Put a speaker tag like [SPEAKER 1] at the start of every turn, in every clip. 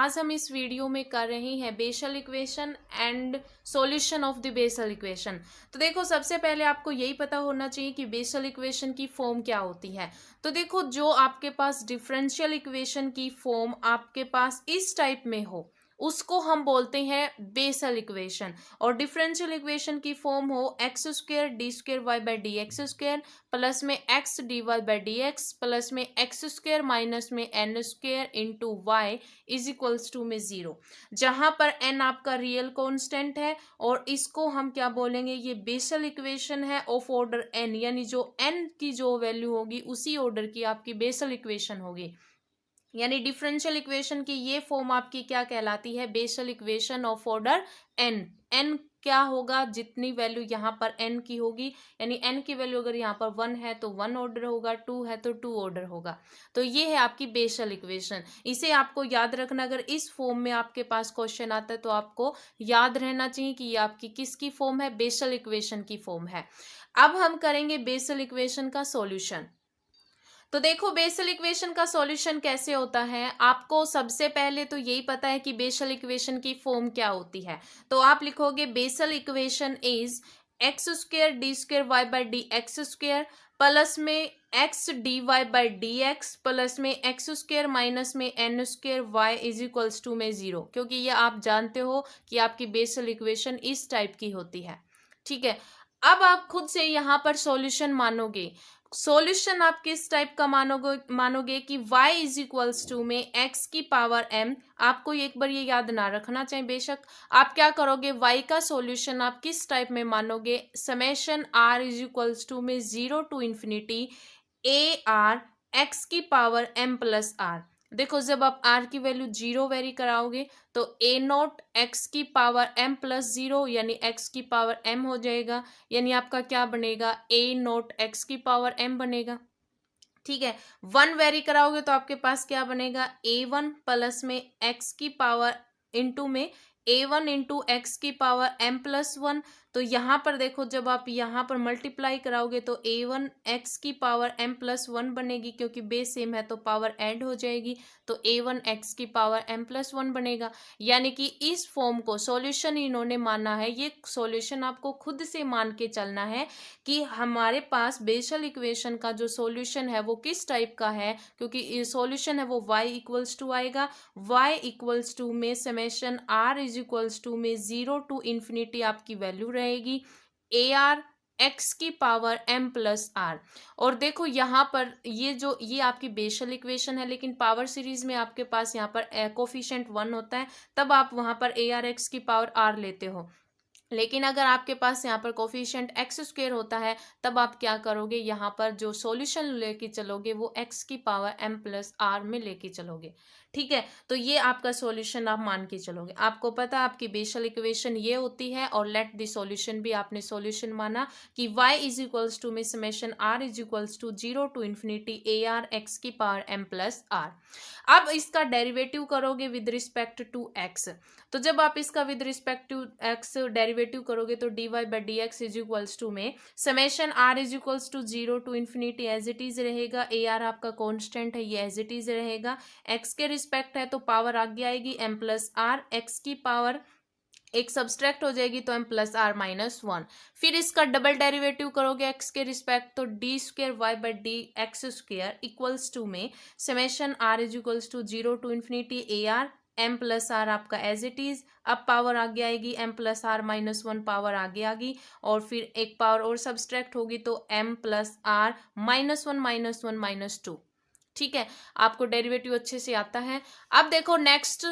[SPEAKER 1] आज हम इस वीडियो में कर रहे हैं Bessel equation and solution of the Bessel equation. तो देखो, सबसे पहले आपको यही पता होना चाहिए कि बेसल इक्वेशन की फॉर्म क्या होती है। तो देखो, जो आपके पास डिफरेंशियल इक्वेशन की फॉर्म आपके पास इस टाइप में हो उसको हम बोलते हैं बेसल इक्वेशन। और डिफरेंशियल इक्वेशन की फॉर्म हो X square D square Y by D X square plus में X D Y by D X plus में एक्स स्क्र माइनस में N square into Y is equals to में 0, जहां पर n आपका real constant है। और इसको हम क्या बोलेंगे, ये बेसल इक्वेशन है ऑफ ऑर्डर n, यानी जो n की जो वैल्यू होगी उसी ऑर्डर की आपकी बेसल इक्वेशन होगी। यानी डिफरेंशियल इक्वेशन की ये फॉर्म आपकी क्या कहलाती है, Bessel equation of order n। n क्या होगा, जितनी वैल्यू यहाँ पर n की होगी, यानी n की वैल्यू अगर यहाँ पर 1 है तो 1 ऑर्डर होगा, 2 है तो 2 ऑर्डर होगा। तो ये है आपकी बेसल इक्वेशन। इसे आपको याद रखना, अगर इस फॉर्म में आपके पास क्वेश्चन आता है तो आपको याद रहना चाहिए कि ये आपकी किसकी फॉर्म है, बेसल इक्वेशन की फॉर्म है। अब हम करेंगे बेसल इक्वेशन का सॉल्यूशन। तो देखो, बेसल इक्वेशन का सॉल्यूशन कैसे होता है, आपको सबसे पहले तो यही पता है कि बेसल इक्वेशन की फॉर्म क्या होती है। तो आप लिखोगे Bessel equation is X square D square Y by D X square plus में X D Y by D X plus में एक्स स्क्र माइनस में N square Y is equals to में 0, क्योंकि ये आप जानते हो कि आपकी बेसल इक्वेशन इस टाइप की होती है। ठीक है, अब आप खुद से यहाँ पर सॉल्यूशन मानोगे। सॉल्यूशन आप किस टाइप का मानोगे कि y इज इक्वल्स टू में x की पावर m। आपको एक बार ये याद ना रखना चाहिए बेशक। आप क्या करोगे, y का सॉल्यूशन आप किस टाइप में मानोगे, summation r is equals to में 0 to infinity a r x की पावर m प्लस r। देखो, जब आप r की वैल्यू 0 वेरी कराओगे तो a नॉट x की पावर m प्लस 0 यानी x की पावर m हो जाएगा। यानी आपका क्या बनेगा, a नॉट x की पावर m बनेगा। ठीक है, 1 वेरी कराओगे तो आपके पास क्या बनेगा, a1 प्लस में x की पावर इंटू में a1 इंटू एक्स की पावर m प्लस 1। तो यहाँ पर देखो, जब आप यहाँ पर मल्टीप्लाई कराओगे तो a1 x की पावर m प्लस 1 बनेगी, क्योंकि बेस सेम है तो पावर ऐड हो जाएगी, तो a1 x की पावर m प्लस 1 बनेगा। यानी कि इस फॉर्म को सॉल्यूशन इन्होंने माना है। ये सॉल्यूशन आपको खुद से मान के चलना है कि हमारे पास बेसल इक्वेशन का जो सॉल्यूशन है वो किस टाइप का है, क्योंकि सॉल्यूशन है वो y इक्वल्स टू आएगा। y इक्वल्स टू में summation r is equals to में 0 टू इन्फिनिटी आपकी वैल्यू रहेगी ए आर एक्स की पावर m प्लस आर। और देखो, यहाँ पर ये आपकी बेसल इक्वेशन है, लेकिन पावर सीरीज में आपके पास यहाँ पर कोफिशिएंट 1 होता है, तब आप वहाँ पर ए आर एक्स की पावर r लेते हो। लेकिन अगर आपके पास यहाँ पर कोफिशिएंट एक्स स्क्वेयर होता है तब आप क्या करोगे, यहाँ पर जो सॉल्यूशन लेके चलोगे वो एक्स की पावर m प्लस आर में लेके चलोगे। ठीक है, तो ये आपका सॉल्यूशन आप मान के चलोगे। आपको पता है आपकी बेसल इक्वेशन ये होती है, और लेट द सॉल्यूशन भी आपने सॉल्यूशन माना कि y इज इक्वल्स टू में summation r is equals to 0 to infinity A R X की पावर m प्लस आर। अब इसका डेरिवेटिव करोगे विद रिस्पेक्ट टू x। तो जब आप इसका with respect to x derivative करोगे तो dy by D X is equals to में summation r is equals to 0 to infinity as it is रहेगा। ए आर आपका कॉन्स्टेंट है, ये एज इट इज रहेगा। x के रिस्पेक्ट है तो पावर आगे आएगी m प्लस आर, एक्स की पावर एक सब्सट्रैक्ट हो जाएगी तो m प्लस आर माइनस 1। फिर इसका डबल डेरिवेटिव करोगे x के रिस्पेक्ट तो D square Y by D X square equals to में summation r is equals to 0 to infinity A R m plus R आपका एज इट इज। अब power आगे आएगी m plus R minus 1, power आगे आ गई, और फिर एक पावर और सब्सट्रैक्ट होगी तो m plus R minus 1 minus 1 minus 2। ठीक है, आपको डेरिवेटिव अच्छे से आता है। अब देखो नेक्स्ट,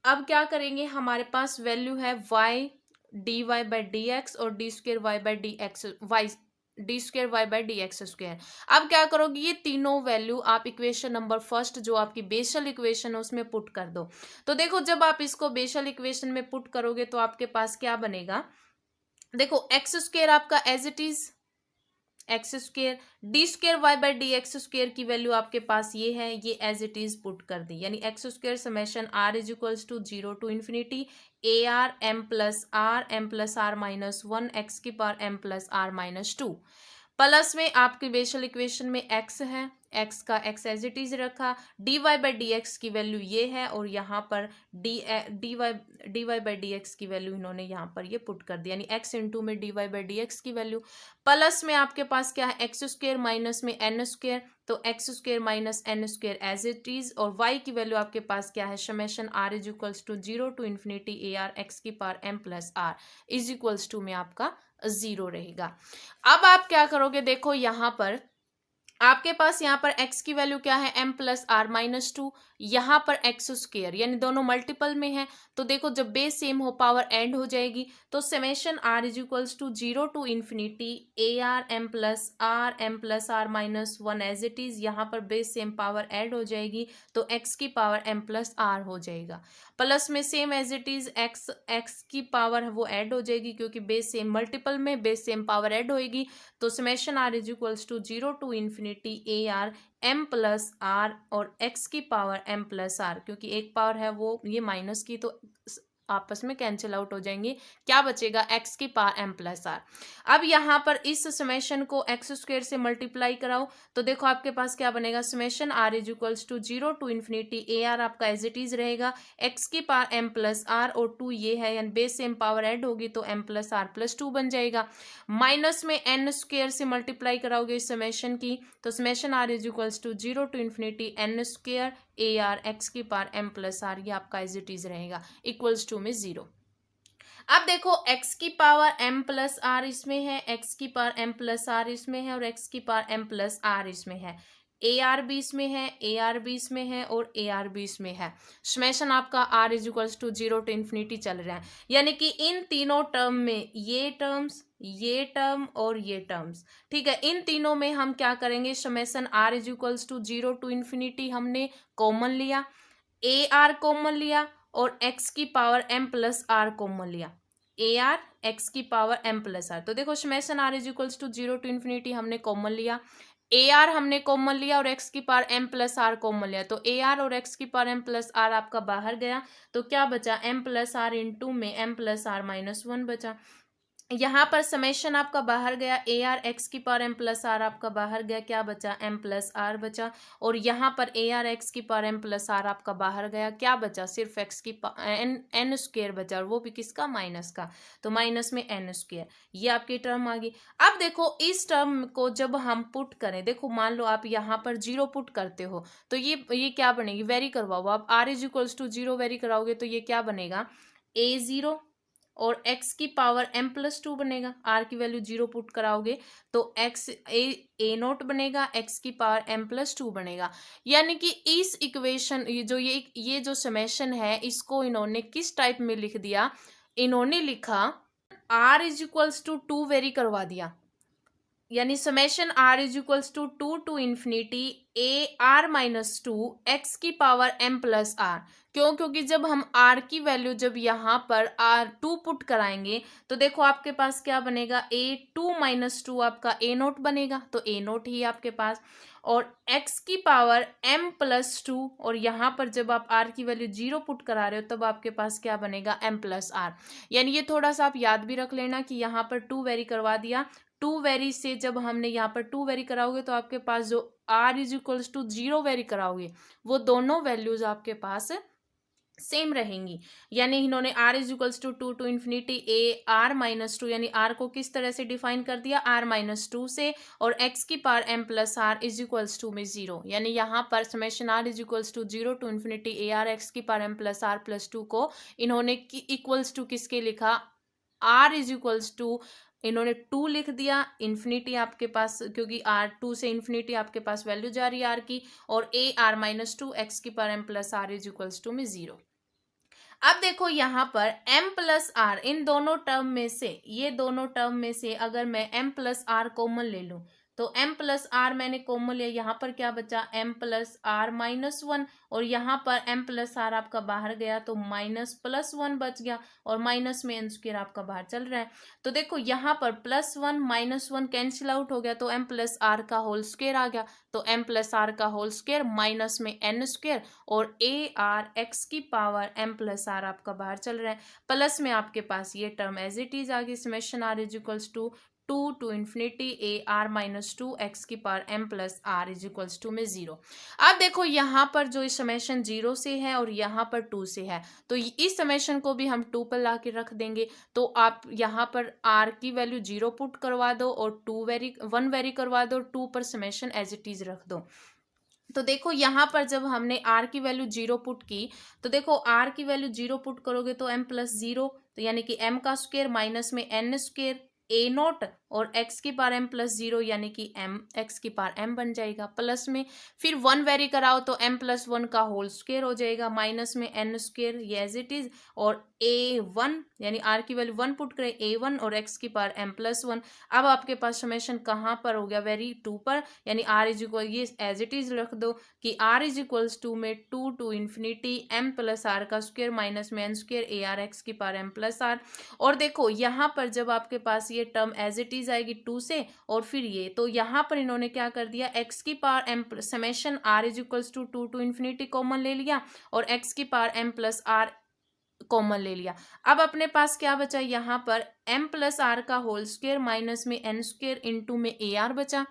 [SPEAKER 1] अब क्या करेंगे, हमारे पास वैल्यू है y D Y by D X और D square Y by D X Y D square Y by D X square. अब क्या करोगे, ये तीनों वैल्यू आप इक्वेशन नंबर फर्स्ट जो आपकी बेसल इक्वेशन है उसमें पुट कर दो। तो देखो, जब आप इसको बेसल इक्वेशन में पुट करोगे तो आपके पास क्या बनेगा, देखो एक्स स्क्र आपका as it is X square, D square Y by D X square की वैल्यू आपके पास ये है, ये एज इट इज पुट कर दी। यानी X square summation R is equals to 0 to infinity A R m plus R minus 1 X की power m plus R minus 2 plus में आपकी बेसल इक्वेशन में x है, x का x एज इट इज रखा, dy बाई डी एक्स की value ये है और यहाँ पर dy बाई डी एक्स की वैल्यू इन्होंने यहाँ पर ये पुट कर दिया, यानी x इंटू में dy बाई डी एक्स की वैल्यू। प्लस में आपके पास क्या है एक्स स्क्वेयर माइनस में एन स्क्वेयर, तो X square minus N square as it is, और y की वैल्यू आपके पास क्या है summation r is equals to 0 to infinity A R X की power m plus r is equals to में आपका 0 रहेगा। अब आप क्या करोगे, देखो यहाँ पर आपके पास यहाँ पर x की वैल्यू क्या है m प्लस आर माइनस 2, यहाँ पर एक्स स्क्वेयर यानी दोनों मल्टीपल में है, तो देखो जब बेस सेम हो पावर एंड हो जाएगी, तो summation r is equals to 0 to infinity A R M plus R minus 1 as it is, यहाँ पर बेस सेम पावर ऐड हो जाएगी तो x की पावर m प्लस आर हो जाएगा। प्लस में same as it is x की पावर वो ऐड हो जाएगी क्योंकि बेस सेम मल्टीपल में बेस सेम पावर ऐड होएगी, तो summation r is equals to 0 to infinity A R m plus R और x की पावर m प्लस आर, क्योंकि एक पावर है वो ये माइनस की तो आपस में कैंसिल आउट हो जाएंगे, क्या बचेगा x की पावर m प्लस आर। अब यहाँ पर इस समेशन को x स्क्वेयर से मल्टीप्लाई कराओ तो देखो आपके पास क्या बनेगा summation r is equals to 0 to infinity A R आपका एज इट इज रहेगा, x की पावर m प्लस आर और 2 ये है यानी बेस सेम पावर ऐड होगी तो m प्लस आर प्लस 2 बन जाएगा। माइनस में n स्क्वेयर से मल्टीप्लाई कराओगे इस समेशन की तो summation r is equals to 0 to infinity n square A R X की पावर m प्लस आर, ये आपका एज इट इज रहेगा इक्वल्स टू में 0। अब देखो x की पावर m प्लस आर इसमें है, x की पावर m प्लस आर इसमें है और x की पावर m प्लस आर इसमें है, ए आर बी इसमें है, ए आर बी इसमें है और ए आर बी इसमें है। समेशन आपका r is equals to 0 to infinity चल रहा है, यानी कि इन तीनों टर्म में ये टर्म और ये टर्म्स, ठीक है, इन तीनों में हम क्या करेंगे summation r is equals to 0 to infinity हमने कॉमन लिया, ए आर कॉमन लिया और x की power m plus R common लिया, ए आर एक्स की पावर m प्लस आर। तो देखो summation r is equals to 0 to infinity हमने कॉमन लिया, ए आर हमने कॉमन लिया और x की power m plus R common लिया, तो ए आर और x की पावर m प्लस आर आपका बाहर गया तो क्या बचा m प्लस आर इंटू में m प्लस आर माइनस 1 बचा। यहाँ पर समेशन आपका बाहर गया, ए आर एक्स की पावर m प्लस आर आपका बाहर गया, क्या बचा m प्लस आर बचा, और यहाँ पर ए आर एक्स की पावर m प्लस आर आपका बाहर गया, क्या बचा सिर्फ x की n स्क्वेयर बचा और वो भी किसका माइनस का, तो माइनस में n स्क्वेयर, ये आपकी टर्म आ गई। अब देखो इस टर्म को जब हम पुट करें, देखो मान लो आप यहाँ पर 0 पुट करते हो तो ये क्या बनेगी, वेरी करवाओ आप, r is equals to 0 vary कराओगे तो ये क्या बनेगा a0 और x की पावर m प्लस 2 बनेगा, r की वैल्यू 0 पुट कराओगे तो x ए नोट बनेगा, x की पावर m प्लस 2 बनेगा। यानी कि इस इक्वेशन ये जो समेशन है इसको इन्होंने किस टाइप में लिख दिया, इन्होंने लिखा r is equals to 2 vary करवा दिया, यानी summation r is equals to 2 to infinity A R minus 2 X की पावर m प्लस आर। क्यों, क्योंकि जब हम r की वैल्यू जब यहाँ पर r2 पुट कराएंगे तो देखो आपके पास क्या बनेगा a2 माइनस 2 आपका a नोट बनेगा, तो a नोट ही आपके पास, और x की पावर m प्लस 2 और यहाँ पर जब आप r की वैल्यू 0 पुट करा रहे हो तब आपके पास क्या बनेगा m प्लस आर। यानी ये थोड़ा सा आप याद भी रख लेना कि यहाँ पर 2 वेरी करवा दिया, 2 वेरी से जब हमने यहाँ पर 2 वेरी कराओगे तो आपके पास जो r is equals to 0 vary कराओगे वो दोनों वैल्यूज आपके पास सेम रहेंगी। यानी इन्होंने r is equals to 2 to infinity A R minus 2, यानी r को किस तरह से डिफाइन कर दिया r माइनस 2 से, और x की power m plus R is equals to में 0, यानी यहाँ पर summation r is equals to 0 to infinity A R X की power m plus R plus 2 को इन्होंने इक्वल्स टू किसके लिखा, r इज इक्वल्स टू इन्होंने 2 लिख दिया, इन्फिनिटी आपके पास क्योंकि r2 से इन्फिनिटी आपके पास वैल्यू जा रही है r की, और ए आर माइनस 2 एक्स की power m plus R is equals to में 0। अब देखो यहाँ पर m प्लस आर इन दोनों टर्म में से, ये दोनों टर्म में से अगर मैं m प्लस आर कॉमन ले लूँ तो m प्लस आर मैंने कॉमन लिया, यहाँ पर क्या बचा m प्लस आर माइनस 1, और यहाँ पर m प्लस आर आपका बाहर गया तो माइनस प्लस 1 बच गया, और माइनस में n स्क्वायर आपका बाहर चल रहा है, तो देखो यहाँ पर प्लस 1 माइनस 1 कैंसिल आउट हो गया तो m प्लस आर का होल स्क्वायर आ गया, तो m प्लस आर का होल स्क्वायर माइनस में n स्क्वायर और ए आर एक्स की पावर m प्लस आर आपका बाहर चल रहा है, प्लस में आपके पास ये टर्म एज इट इज आ गई, summation r is equals to to infinity A R minus two X की power M plus R is equals to में जीरो। अब देखो यहाँ पर जो समेशन जीरो से है और यहाँ पर टू से है, तो इस समेशन को भी हम टू पर ला के रख देंगे। तो आप यहाँ पर आर की वैल्यू जीरो पुट करवा दो और वन वेरी करवा दो, टू पर समेशन एज इट इज रख दो। तो देखो यहाँ पर जब हमने आर की वैल्यू जीरो पुट की, तो देखो आर की वैल्यू जीरो पुट करोगे तो एम प्लस जीरो, तो यानी कि एम का स्क्वायर माइनस में एन स्क्वायर ए नॉट और एक्स की पावर एम प्लस जीरो यानी कि एम एक्स की पावर एम बन जाएगा, प्लस में फिर वन वेरी कराओ तो एम प्लस वन का होल स्क्वायर हो जाएगा, माइनस में एन स्क्वायर ये एज इट इज, और ए वन यानी आर की वैल्यू वन पुट करें ए वन और एक्स की पावर एम प्लस वन। अब आपके पास समेशन कहाँ पर हो गया, वेरी टू पर, यानी आर इज इक्वल, ये एज इट इज रख दो कि आर इज इक्वल्स टू में to infinity M plus R का स्क्वायर माइनस में N square A R X की पावर एम प्लस आर। और देखो यहाँ पर जब आपके पास ये टर्म एज इट इज आएगी टू से और फिर ये, तो यहाँ पर इन्होंने क्या कर दिया, एक्स की power M summation R is equals to to infinity common ले लिया और एक्स की power M plus R common ले लिया। अब अपने पास क्या बचा, यहाँ पर m प्लस आर का होल स्क्वायर माइनस में एन स्क्वायर इंटू में ए आर बचा,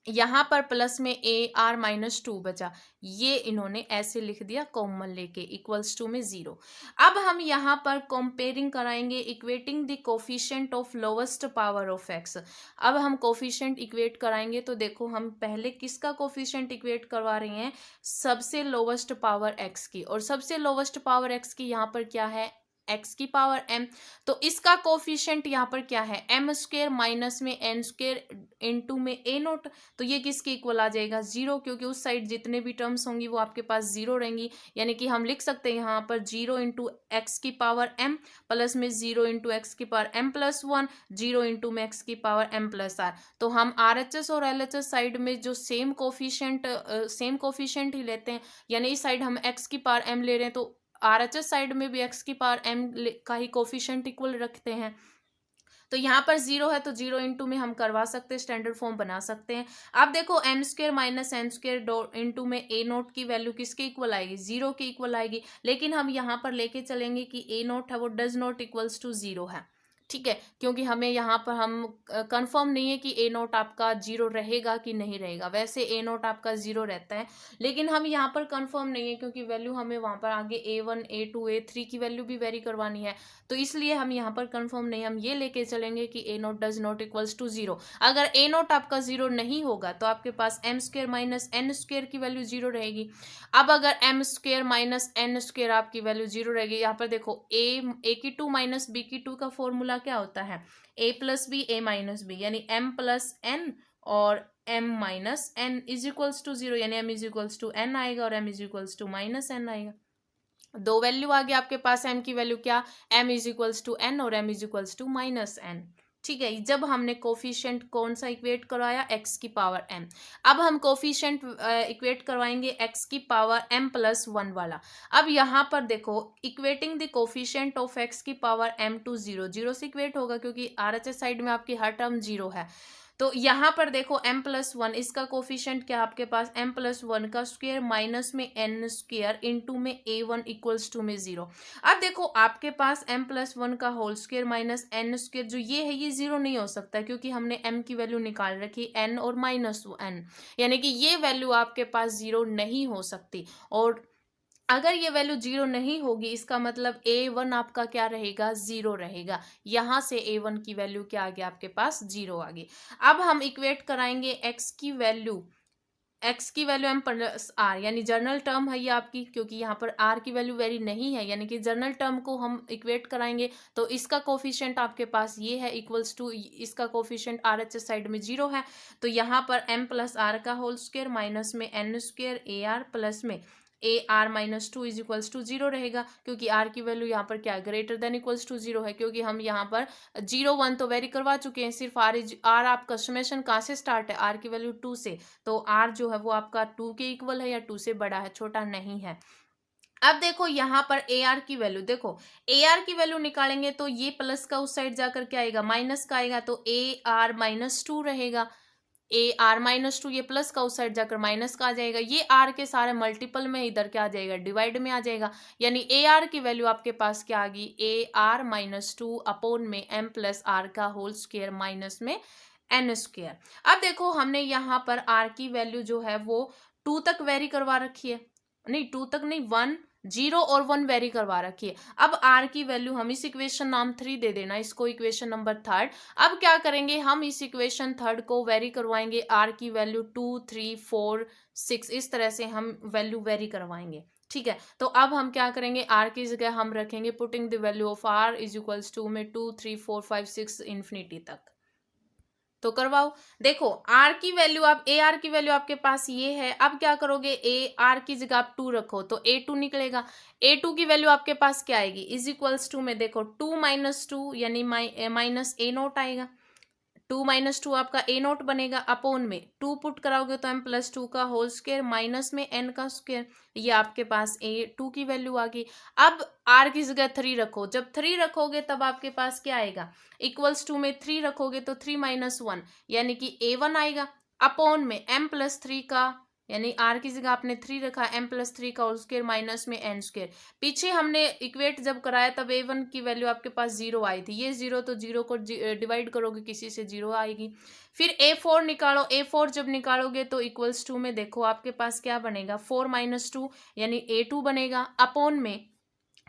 [SPEAKER 1] यहाँ पर प्लस में ए आर माइनस टू बचा, ये इन्होंने ऐसे लिख दिया कॉमन लेके इक्वल्स टू में जीरो। अब हम यहाँ पर कंपेयरिंग कराएंगे equating the coefficient of lowest power of x. अब हम कोफिशिएंट इक्वेट कराएंगे, तो देखो हम पहले किसका कोफिशिएंट इक्वेट करवा रहे हैं, सबसे लोवेस्ट पावर एक्स की, और सबसे लोवेस्ट पावर एक्स की यहाँ पर क्या है, एक्स की पावर एम, तो इसका कोफिशिएंट यहाँ पर क्या है, एम स्क्वायर माइनस में एन स्क्वायर इंटू में ए नोट, तो ये किसके इक्वल आ जाएगा, जीरो, क्योंकि उस साइड जितने भी टर्म्स होंगी वो आपके पास जीरो रहेंगी, यानी कि हम लिख सकते हैं यहाँ पर जीरो इंटू एक्स की पावर एम प्लस में जीरो इंटू एक्स की power M plus one, zero into में एक्स की पावर एम प्लस आर। तो हम आर एच एस और एल एच एस साइड में जो सेम कोफिशिएंट ही लेते हैं, यानी इस साइड हम एक्स की पावर एम ले रहे हैं तो आर एच एस साइड में भी एक्स की पावर एम का ही कोफिशिएंट इक्वल रखते हैं। तो यहाँ पर जीरो है तो जीरो इंटू में हम करवा सकते हैं, स्टैंडर्ड फॉर्म बना सकते हैं। अब देखो M square minus N square into में ए नोट की वैल्यू किसके इक्वल आएगी, जीरो के इक्वल आएगी, लेकिन हम यहाँ पर लेके चलेंगे कि ए नोट है वो does not equals to zero है, ठीक है, क्योंकि हमें यहाँ पर हम कंफर्म नहीं है कि ए नोट आपका जीरो रहेगा कि नहीं रहेगा। वैसे ए नोट आपका जीरो रहता है, लेकिन हम यहाँ पर कंफर्म नहीं है क्योंकि वैल्यू हमें वहाँ पर आगे A one A two A three की वैल्यू भी वेरी करवानी है, तो इसलिए हम यहाँ पर कंफर्म नहीं, हम ये लेके चलेंगे कि A naught does not equals to zero. अगर ए नोट आपका जीरो नहीं होगा तो आपके पास M square minus N square की वैल्यू जीरो रहेगी। अब अगर M square minus N square आपकी वैल्यू जीरो रहेगी, यहाँ पर देखो ए की टू माइनस बी की टू का फॉर्मूला क्या होता है, a plus B A minus B, यानी m प्लस n और m minus n is equals to zero, यानी m is equals to n आएगा और m is equals to minus n आएगा। दो वैल्यू आ गया आपके पास, m की वैल्यू क्या, m is equals to n और m is equals to minus n, ठीक है। जब हमने कोफिशिएंट कौन सा इक्वेट करवाया, x की पावर m। अब हम कोफिशिएंट इक्वेट करवाएंगे x की पावर m प्लस वन वाला। अब यहाँ पर देखो equating the coefficient of x की power m to zero, zero से इक्वेट होगा क्योंकि आर एच एस साइड में आपकी हर टर्म जीरो है। तो यहाँ पर देखो m प्लस वन, इसका कोफिशिएंट क्या आपके पास, m प्लस वन का स्क्वायर माइनस में n स्क्वायर इंटू में a वन इक्वल्स टू में जीरो। अब देखो आपके पास m प्लस वन का whole square minus n square जो ये है ये जीरो नहीं हो सकता क्योंकि हमने m की वैल्यू निकाल रखी n और माइनस n, यानी कि ये वैल्यू आपके पास जीरो नहीं हो सकती। और अगर ये वैल्यू जीरो नहीं होगी इसका मतलब ए वन आपका क्या रहेगा, जीरो रहेगा। यहाँ से ए वन की वैल्यू क्या आ गया आपके पास, जीरो आ गई। अब हम इक्वेट कराएंगे एक्स की वैल्यू एम प्लस आर, यानी जर्नल टर्म है ये आपकी, क्योंकि यहाँ पर आर की वैल्यू वेरी नहीं है, यानी कि जर्नल टर्म को हम इक्वेट कराएंगे तो इसका कोफिशिएंट आपके पास ये है इक्वल्स टू, इसका coefficient R H S side में जीरो है, तो यहाँ पर एम प्लस आर का होल स्क्वायर माइनस में N square A R plus में A R minus two is equals to zero रहेगा, क्योंकि आर की वैल्यू यहाँ पर क्या है, greater than equals to zero है, क्योंकि हम यहाँ पर जीरो वन तो वेरी करवा चुके हैं। सिर्फ आर आपका समेशन कहाँ से स्टार्ट है, आर की वैल्यू टू से, तो आर जो है वो आपका टू के इक्वल है या टू से बड़ा है, छोटा नहीं है। अब देखो यहाँ पर ए आर की वैल्यू, देखो ए आर की वैल्यू निकालेंगे तो ये प्लस का उस साइड जाकर क्या आएगा, माइनस का आएगा, तो ए आर माइनस टू रहेगा। ए आर माइनस टू, ये प्लस का उस साइड जाकर माइनस का आ जाएगा, ये आर के सारे मल्टीपल में इधर क्या आ जाएगा, डिवाइड में आ जाएगा, यानी ए आर की वैल्यू आपके पास क्या आ गई, ए आर माइनस टू अपॉन में एम प्लस आर का होल स्क्वायर माइनस में एन स्क्वायर। अब देखो हमने यहाँ पर आर की वैल्यू जो है वो 2 तक वेरी करवा रखी है, नहीं 2 तक नहीं, 1 0 और 1 वेरी करवा रखी है। अब आर की वैल्यू हम इस इक्वेशन नाम 3 दे देना, इसको इक्वेशन नंबर 3। अब क्या करेंगे, हम इस इक्वेशन 3 को वेरी करवाएंगे, आर की वैल्यू 2 3 4 6 इस तरह से हम वैल्यू वेरी करवाएंगे। ठीक है, तो अब हम क्या करेंगे, आर की जगह हम रखेंगे putting the value of R is equals to में 2 3 4 5 6 इन्फिनिटी तक। तो करवाओ। देखो आर की वैल्यू, आप ए आर की वैल्यू आपके पास ये है, अब क्या करोगे, ए आर की जगह आप 2 रखो तो ए 2 निकलेगा, ए 2 की वैल्यू आपके पास क्या आएगी, इज इक्वल्स टू में देखो 2 माइनस 2 यानी माइनस ए नोट आएगा, 2 माइनस 2 आपका ए नोट बनेगा, अपॉन में 2 पुट कराओगे तो एम प्लस 2 का होल स्क्वायर माइनस में एन का स्क्वायर, ये आपके पास ए 2 की वैल्यू आ गई। अब आर की जगह 3 रखो, जब 3 रखोगे तब आपके पास क्या आएगा, इक्वल्स टू में 3 रखोगे तो 3 माइनस 1 यानी कि ए 1 आएगा, अपॉन में एम प्लस 3 का, यानी आर की जगह आपने 3 रखा, एम प्लस 3 का होल स्क्वायर माइनस में एन स्क्वायर। पीछे हमने इक्वेट जब कराया तब ए 1 की वैल्यू आपके पास 0 आई थी, ये 0 तो 0 को डिवाइड करोगे किसी से 0 आएगी। फिर ए 4 निकालो, ए 4 जब निकालोगे तो इक्वल्स टू में देखो आपके पास क्या बनेगा, 4 माइनस 2 यानी ए 2 बनेगा, अपॉन में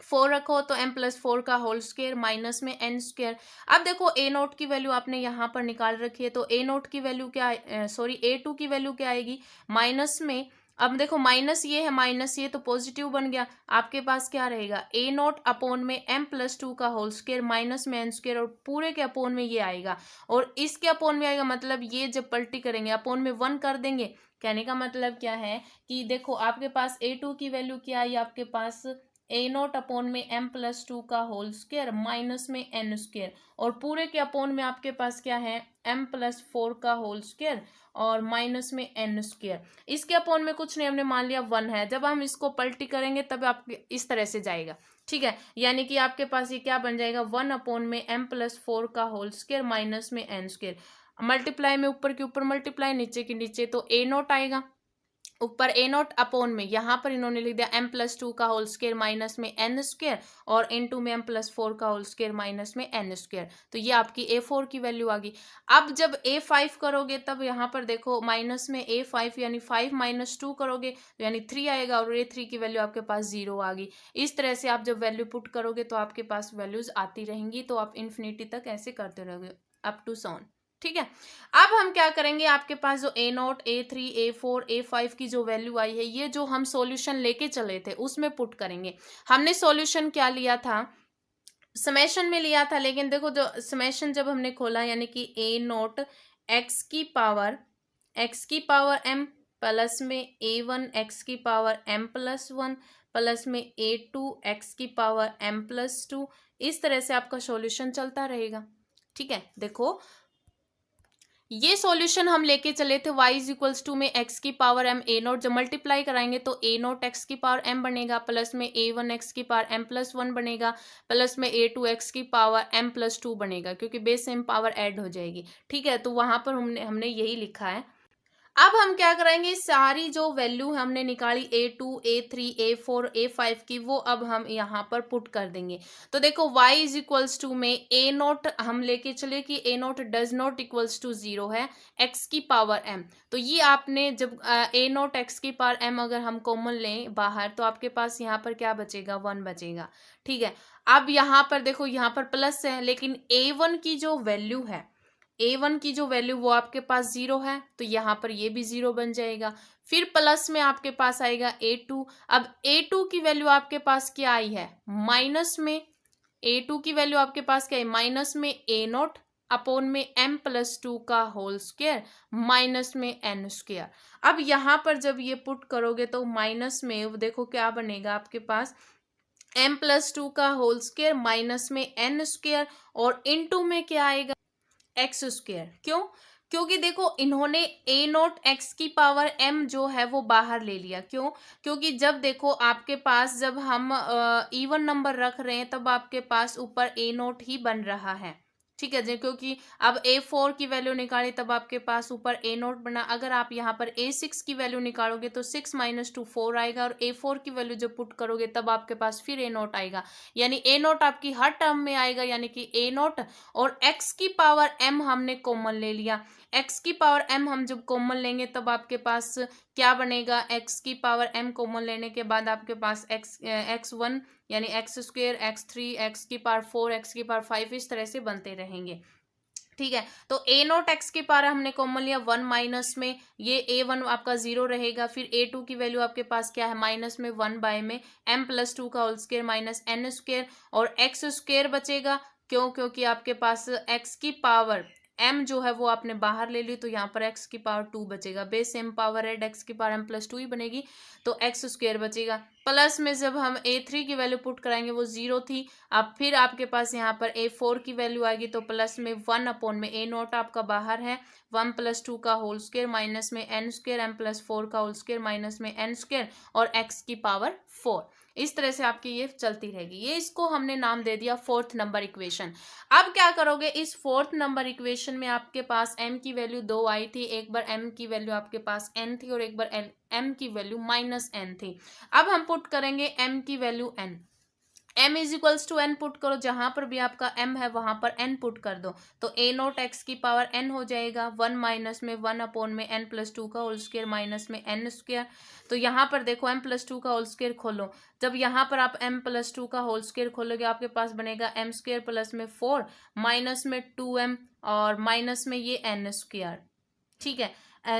[SPEAKER 1] 4 रखो तो m प्लस 4 का होल स्क्वायर माइनस में n स्क्वायर। अब देखो ए नोट की वैल्यू आपने यहाँ पर निकाल रखी है, तो ए नोट की वैल्यू क्या, सॉरी ए 2 की वैल्यू क्या आएगी, माइनस में, अब देखो माइनस ये है, माइनस ये तो पॉजिटिव बन गया, आपके पास क्या रहेगा, ए नोट अपॉन में m प्लस 2 का होल स्क्वायर माइनस में n स्क्वायर, और पूरे के अपॉन में ये आएगा और इसके अपॉन में आएगा, मतलब ये जब पलटी करेंगे अपॉन में 1 कर देंगे। कहने का मतलब क्या है कि देखो आपके पास ए 2 की वैल्यू क्या आई, आपके पास ए नोट अपॉन में एम प्लस 2 का होल स्क्वायर माइनस में एन स्क्वायर, और पूरे के अपॉन में आपके पास क्या है, एम प्लस 4 का होल स्क्वायर और माइनस में एन स्क्वायर। इसके अपॉन में कुछ नहीं, हमने मान लिया 1 है, जब हम इसको पलटी करेंगे तब आपके इस तरह से जाएगा। ठीक है, यानी कि आपके पास ये क्या बन जाएगा, 1 अपॉन में एम प्लस 4 का होल स्क्वायर माइनस में एन स्क्वायर, मल्टीप्लाई में ऊपर के ऊपर मल्टीप्लाई, नीचे के नीचे, तो ए नोट आएगा, ऊपर ए नोट अपॉन में यहाँ पर इन्होंने लिख दिया एम प्लस 2 का होल स्क्वायर माइनस में एन स्क्वायर, और इन 2 में एम प्लस 4 का होल स्क्वायर माइनस में एन स्क्वायर, तो ये आपकी ए 4 की वैल्यू आ गई। अब जब ए 5 करोगे तब यहाँ पर देखो माइनस में ए 5 यानी 5 माइनस 2 करोगे तो यानी 3 आएगा, और ए 3 की वैल्यू आपके पास 0 आ गई। इस तरह से आप जब वैल्यू पुट करोगे तो आपके पास वैल्यूज आती रहेंगी, तो आप इन्फिनिटी तक ऐसे करते रहोगे अप टू सॉन। ठीक है, अब हम क्या करेंगे, आपके पास जो ए नोट ए 3 ए 4 ए 5 की जो वैल्यू आई है, ये जो हम सॉल्यूशन लेके चले थे उसमें पुट करेंगे। हमने सॉल्यूशन क्या लिया था, समेशन में लिया था, लेकिन देखो जो समेशन जब हमने खोला, यानी कि ए नोट एक्स की पावर एम प्लस में ए 1 एक्स की पावर एम प्लस 1 प्लस में ए 2 एक्स की पावर एम प्लस 2, इस तरह से आपका सॉल्यूशन चलता रहेगा। ठीक है, देखो ये सॉल्यूशन हम लेके चले थे y इज इक्वल्स टू में x की पावर m ए नोट, जब मल्टीप्लाई कराएंगे तो ए नोट एक्स की पावर m बनेगा, प्लस में ए 1 एक्स की पावर m प्लस 1 बनेगा, प्लस में ए 2 एक्स की पावर m प्लस 2 बनेगा, क्योंकि बेस सेम पावर ऐड हो जाएगी। ठीक है, तो वहां पर हमने यही लिखा है। अब हम क्या करेंगे, सारी जो वैल्यू हमने निकाली a2 a3 a4 a5 की, वो अब हम यहाँ पर पुट कर देंगे। तो देखो y इज इक्वल्स टू में a नोट हम लेके चले कि a nought does not equals to 0 है, x की पावर m, तो ये आपने जब a नोट x की पावर m अगर हम कॉमन लें बाहर, तो आपके पास यहाँ पर क्या बचेगा, 1 बचेगा। ठीक है, अब यहाँ पर देखो, यहाँ पर प्लस है, लेकिन a1 की जो वैल्यू है, a1 की जो वैल्यू वो आपके पास 0 है, तो यहाँ पर ये भी 0 बन जाएगा। फिर प्लस में आपके पास आएगा a2, अब a2 की वैल्यू आपके पास क्या आई है, माइनस में, a2 की वैल्यू आपके पास क्या है, माइनस में ए नोट अपॉन में m प्लस 2 का होल स्क्वायर माइनस में n स्क्वायर। अब यहाँ पर जब ये पुट करोगे तो माइनस में देखो क्या बनेगा आपके पास, m प्लस 2 का होल स्क्वायर माइनस में n स्क्वायर, और इनटू में क्या आएगा, एक्स स्क्वायर। क्यों, क्योंकि देखो इन्होंने ए नोट एक्स की पावर m जो है वो बाहर ले लिया। क्यों, क्योंकि जब देखो आपके पास जब हम इवन नंबर रख रहे हैं तब आपके पास ऊपर ए नोट ही बन रहा है। ठीक है जी, क्योंकि अब A4 की वैल्यू निकाली तब आपके पास ऊपर A0 बना। अगर आप यहाँ पर A6 की वैल्यू निकालोगे तो 6 - 2 4 आएगा, और A4 की वैल्यू जब पुट करोगे तब आपके पास फिर A0 आएगा, यानी A0 आपकी हर टर्म में आएगा, यानी कि A0 और x की पावर m हमने कॉमन ले लिया। x की पावर m हम जब कॉमन लेंगे तब आपके पास क्या बनेगा, x की पावर m कॉमन लेने के बाद आपके पास x1 यानी x² x3 x की पावर 4 x की पावर 5 इस तरह से बनते रहेंगे। ठीक है, तो A0 x की पावर हमने कॉमन लिया 1 माइनस में, ये A1 आपका 0 रहेगा। फिर A2 की वैल्यू आपके पास क्या है, माइनस में 1 बाय में m+2 का whole square minus n square, और x² बचेगा। क्यों, क्योंकि आपके पास x की पावर m जो है वो आपने बाहर ले ली, तो यहाँ पर x की पावर 2 बचेगा। बेस सेम पावर है, x की पावर m+2 ही बनेगी, तो x² बचेगा। प्लस में जब हम A3 की वैल्यू पुट कराएंगे वो 0 थी, अब फिर आपके पास यहाँ पर A4 की वैल्यू आएगी, तो प्लस में 1 अपॉन में A0 आपका बाहर है, 1+2 का होल स्क्वायर माइनस में n² m+4 का होल स्क्वायर माइनस में n² और x की पावर 4। इस तरह से आपकी ये चलती रहेगी। ये इसको हमने नाम दे दिया फोर्थ नंबर इक्वेशन। अब क्या करोगे, इस फोर्थ नंबर इक्वेशन में आपके पास m की वैल्यू 2 आई थी, एक बार m की वैल्यू आपके पास n थी और एक बार m की वैल्यू -n थी। अब हम पुट करेंगे m की value n, m = n put करो, जहां पर भी आपका m है वहां पर n पुट कर दो, तो A0 x की पावर n हो जाएगा, 1 माइनस में 1 अपॉन में n+2 का होल स्क्वायर माइनस में n²। तो यहाँ पर देखो m+2 का होल स्क्वायर खोलो, जब यहाँ पर आप m+2 का होल स्क्वायर खोलोगे आपके पास बनेगा m² प्लस में 4 माइनस में 2m और माइनस में ये n²। ठीक है,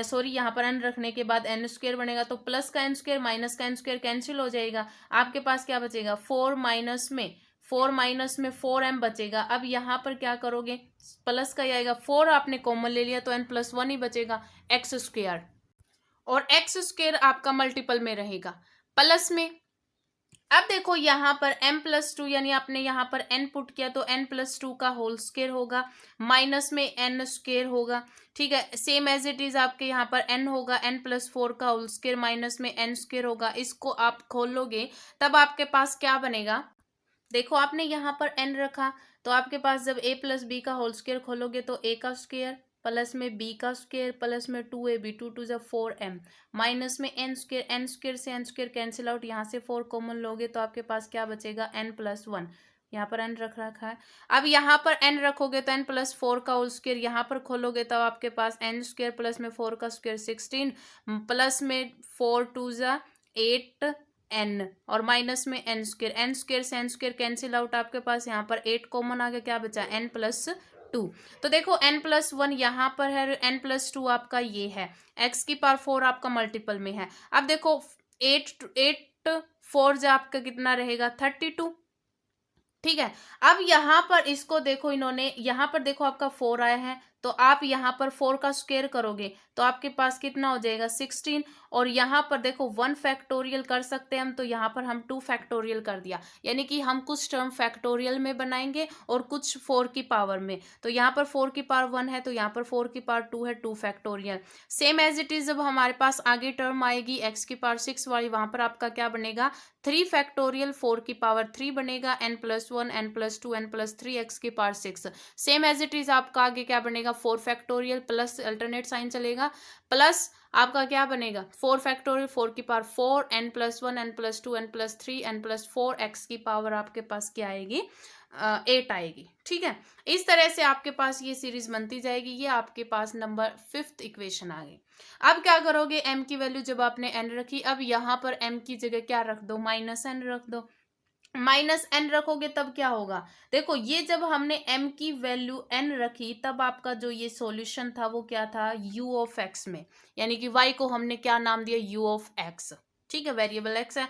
[SPEAKER 1] सॉरी यहाँ पर n रखने के बाद n² बनेगा, तो प्लस का n² माइनस का n² कैंसिल हो जाएगा, आपके पास क्या बचेगा 4 माइनस में 4m बचेगा। अब यहाँ पर क्या करोगे, प्लस का ही आएगा, 4 आपने कॉमन ले लिया तो n+1 ही बचेगा x², और x² आपका मल्टीपल में रहेगा प्लस में। अब देखो यहाँ पर m+2 यानी आपने यहाँ पर n पुट किया तो n+2 का होल स्क्वायर होगा माइनस में n² होगा। ठीक है, सेम एज इट इज आपके यहाँ पर n होगा, n+4 का होल स्क्वायर माइनस में n² होगा। इसको आप खोलोगे तब आपके पास क्या बनेगा, देखो आपने यहाँ पर n रखा, तो आपके पास जब a+b का होल स्क्वायर खोलोगे तो a का स्क्वायर प्लस में b का स्क्वायर प्लस में 2ab 2 2 4m माइनस में n² से n² कैंसिल आउट, यहाँ से 4 कॉमन लोगे तो आपके पास क्या बचेगा n+1, यहाँ पर n रख रखा है। अब यहाँ पर n रखोगे तो n+4 का होल स्क्वायर, यहाँ पर खोलोगे तो आपके पास n² प्लस में 4 का स्क्वायर 16 प्लस में 4 2 8 n और माइनस में n² से n² कैंसिल आउट, आपके पास यहाँ पर 8 कॉमन आ गया, क्या बचा n+2। तो देखो n+1 यहाँ पर है, n+2 आपका ये है, x की पावर 4 आपका मल्टीपल में है। अब देखो 8 4 आपका कितना रहेगा 32। ठीक है, अब यहाँ पर इसको देखो, इन्होंने यहाँ पर देखो आपका 4 आया है, तो आप यहाँ पर 4 का स्क्वायर करोगे तो आपके पास कितना हो जाएगा 16, और यहाँ पर देखो 1 फैक्टोरियल कर सकते हैं हम, तो यहाँ पर हम 2 फैक्टोरियल कर दिया, यानी कि हम कुछ टर्म फैक्टोरियल में बनाएंगे और कुछ 4 की पावर में। तो यहाँ पर 4 की पावर 1 है तो यहाँ पर 4 की पावर 2 है, 2 factorial. Same as it is जब हमारे पास आगे टर्म आएगी x की पावर 6 वाली, वहां पर आपका क्या बनेगा 3 फैक्टोरियल 4 की पावर 3 बनेगा, n+1 n+2 n+3 x की power 6। Same as it is आपका आगे क्या बनेगा 4 फैक्टोरियल प्लस अल्टरनेट साइन चलेगा, प्लस आपका क्या बनेगा 4 फैक्टोरियल 4 की power 4 n+1 n+2 n+3 n+4 x की पावर आपके पास क्या आएगी 8 आएगी। ठीक है, इस तरह से आपके पास ये सीरीज बनती जाएगी। ये आपके पास नंबर 5th इक्वेशन आ गई। अब क्या करोगे, m की वैल्यू जब आपने n रखी, अब यहाँ पर m की जगह क्या रख दो -n रख दो। -n रखोगे तब क्या होगा, देखो ये जब हमने m की वैल्यू n रखी तब आपका जो ये सॉल्यूशन था वो क्या था u(x) में, यानी कि y को हमने क्या नाम दिया u(x). ठीक है, वेरिएबल x है।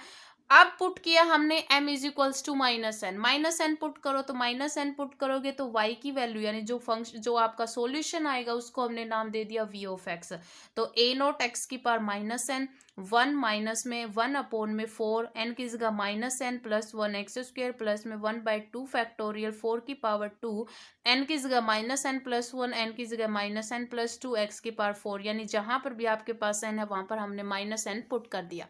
[SPEAKER 1] अब पुट किया हमने m = -n पुट करो, तो -n पुट करोगे तो y की वैल्यू यानी जो फंक्शन जो आपका सॉल्यूशन आएगा उसको हमने नाम दे दिया v(x). तो a0 x की पावर -n 1 माइनस में 1 अपॉन में 4 n की जगह -n प्लस 1 x² प्लस में 1/2 फैक्टोरियल 4 की पावर 2 n की जगह -n प्लस 1 n की जगह -n प्लस 2 x की पावर 4, यानी जहां पर भी आपके पास n है वहां पर हमने -n पुट कर दिया।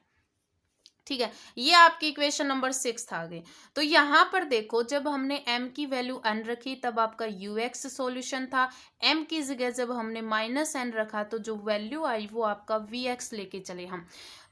[SPEAKER 1] ठीक है, ये आपकी इक्वेशन नंबर 6 आ गई। तो यहाँ पर देखो, जब हमने m की वैल्यू n रखी तब आपका ux सॉल्यूशन था। m की जगह जब हमने -n रखा तो जो वैल्यू आई वो आपका vx लेके चले हम।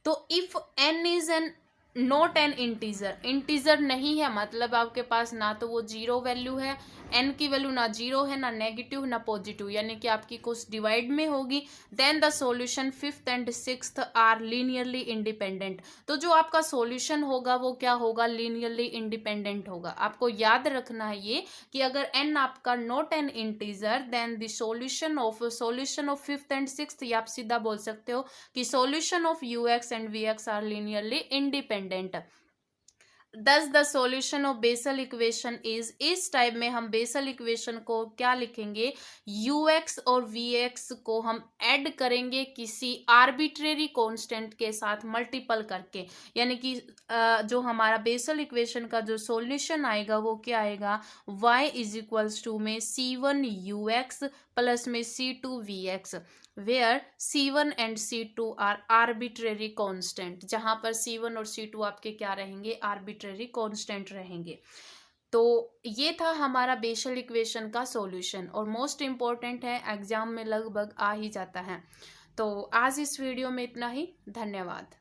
[SPEAKER 1] तो if n is an not an integer, integer नहीं है मतलब आपके पास ना तो वो जीरो वैल्यू है, n की वैल्यू ना जीरो है, ना नेगेटिव, ना पॉजिटिव, यानी कि आपकी कुछ डिवाइड में होगी, then the solution 5th and 6th are linearly independent. तो जो आपका सॉल्यूशन होगा वो क्या होगा, लीनियरली इंडिपेंडेंट होगा। आपको याद रखना है ये कि अगर n आपका not an integer then the solution of 5th and 6th, ये आप सीधा बोल सकते हो कि solution of ux and vx are linearly independent. Thus the solution of Bessel equation is, इस टाइप में हम बेसल इक्वेशन को क्या लिखेंगे, ux और vx को हम ऐड करेंगे किसी आर्बिट्रेरी कांस्टेंट के साथ मल्टीपल करके, यानी कि जो हमारा बेसल इक्वेशन का जो सॉल्यूशन आएगा वो क्या आएगा, y इज इक्वल्स टू में c1ux प्लस में c2vx, where c1 and c2 are arbitrary constant, जहां पर c1 और c2 आपके क्या रहेंगे, आर्बिट्रेरी कांस्टेंट रहेंगे। तो ये था हमारा बेसल इक्वेशन का सॉल्यूशन और मोस्ट इम्पॉर्टेंट है, एग्जाम में लगभग आ ही जाता है। तो आज इस वीडियो में इतना ही, धन्यवाद।